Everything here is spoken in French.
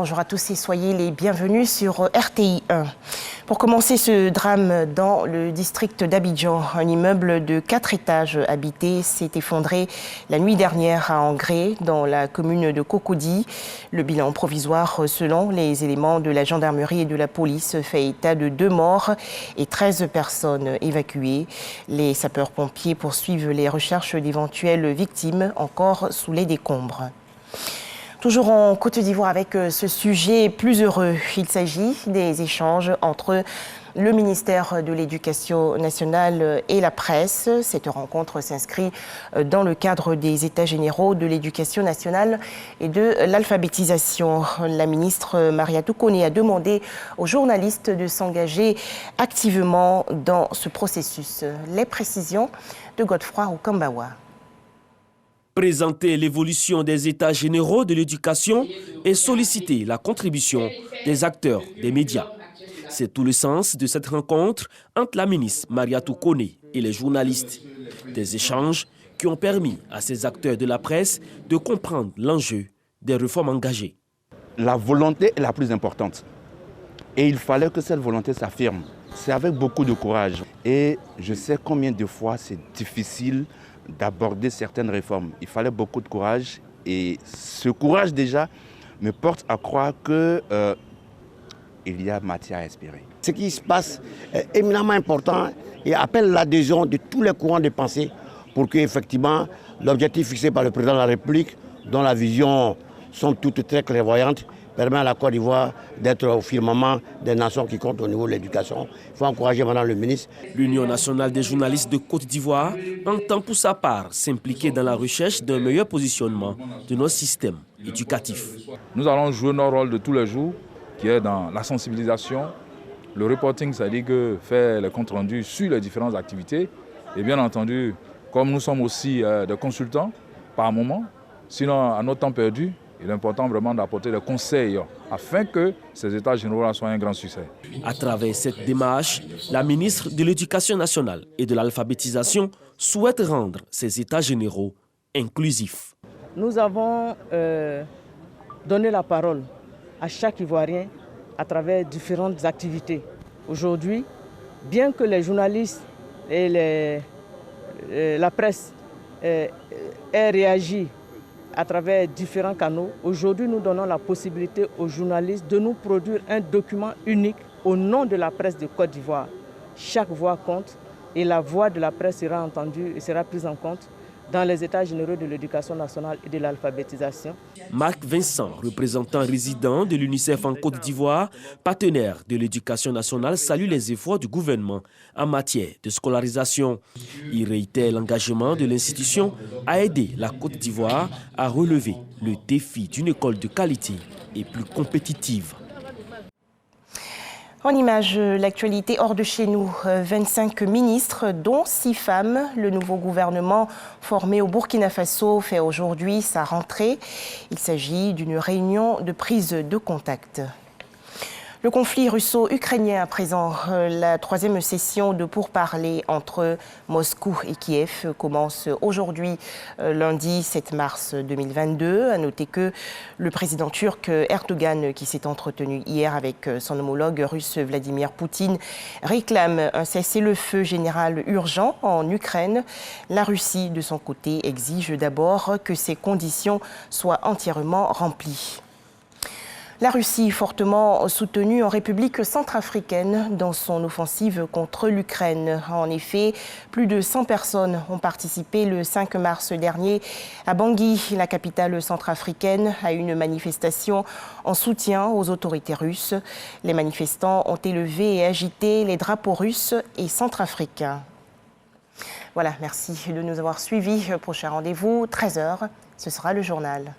Bonjour à tous et soyez les bienvenus sur RTI 1. Pour commencer ce drame dans le district d'Abidjan, un immeuble de 4 étages habité s'est effondré la nuit dernière à Angré, dans la commune de Cocody. Le bilan provisoire, selon les éléments de la gendarmerie et de la police, fait état de 2 morts et 13 personnes évacuées. Les sapeurs-pompiers poursuivent les recherches d'éventuelles victimes encore sous les décombres. Toujours en Côte d'Ivoire avec ce sujet plus heureux. Il s'agit des échanges entre le ministère de l'Éducation nationale et la presse. Cette rencontre s'inscrit dans le cadre des États généraux de l'Éducation nationale et de l'alphabétisation. La ministre Mariatou Koné a demandé aux journalistes de s'engager activement dans ce processus. Les précisions de Godefroy Okambawa. Présenter l'évolution des états généraux de l'éducation et solliciter la contribution des acteurs des médias. C'est tout le sens de cette rencontre entre la ministre Mariatou Koné et les journalistes. Des échanges qui ont permis à ces acteurs de la presse de comprendre l'enjeu des réformes engagées. La volonté est la plus importante. Et il fallait que cette volonté s'affirme. C'est avec beaucoup de courage. Et je sais combien de fois c'est difficile d'aborder certaines réformes. Il fallait beaucoup de courage et ce courage déjà me porte à croire que il y a matière à espérer. Ce qui se passe est éminemment important et appelle l'adhésion de tous les courants de pensée pour que effectivement l'objectif fixé par le président de la République, dont la vision sont toutes très clairvoyantes, permet à la Côte d'Ivoire d'être au firmament des nations qui comptent au niveau de l'éducation. Il faut encourager maintenant le ministre. L'Union nationale des journalistes de Côte d'Ivoire entend pour sa part s'impliquer dans la recherche d'un meilleur positionnement de nos systèmes éducatifs. Nous allons jouer notre rôle de tous les jours, qui est dans la sensibilisation. Le reporting, c'est-à-dire que faire les comptes rendus sur les différentes activités. Et bien entendu, comme nous sommes aussi des consultants par moment, sinon à notre temps perdu, il est important vraiment d'apporter des conseils afin que ces états généraux soient un grand succès. À travers cette démarche, la ministre de l'Éducation nationale et de l'alphabétisation souhaite rendre ces états généraux inclusifs. Nous avons donné la parole à chaque Ivoirien à travers différentes activités. Aujourd'hui, bien que les journalistes et la presse aient réagi à travers différents canaux, aujourd'hui nous donnons la possibilité aux journalistes de nous produire un document unique au nom de la presse de Côte d'Ivoire. Chaque voix compte et la voix de la presse sera entendue et sera prise en compte dans les états généraux de l'éducation nationale et de l'alphabétisation. Marc Vincent, représentant résident de l'UNICEF en Côte d'Ivoire, partenaire de l'éducation nationale, salue les efforts du gouvernement en matière de scolarisation. Il réitère l'engagement de l'institution à aider la Côte d'Ivoire à relever le défi d'une école de qualité et plus compétitive. En image, l'actualité hors de chez nous, 25 ministres, dont 6 femmes. Le nouveau gouvernement formé au Burkina Faso fait aujourd'hui sa rentrée. Il s'agit d'une réunion de prise de contact. Le conflit russo-ukrainien à présent, la 3e session de pourparlers entre Moscou et Kiev commence aujourd'hui, lundi 7 mars 2022. À noter que le président turc Erdogan, qui s'est entretenu hier avec son homologue russe Vladimir Poutine, réclame un cessez-le-feu général urgent en Ukraine. La Russie, de son côté, exige d'abord que ces conditions soient entièrement remplies. La Russie, fortement soutenue en République centrafricaine dans son offensive contre l'Ukraine. En effet, plus de 100 personnes ont participé le 5 mars dernier à Bangui, la capitale centrafricaine, à une manifestation en soutien aux autorités russes. Les manifestants ont élevé et agité les drapeaux russes et centrafricains. Voilà, merci de nous avoir suivis. Prochain rendez-vous, 13h, ce sera le journal.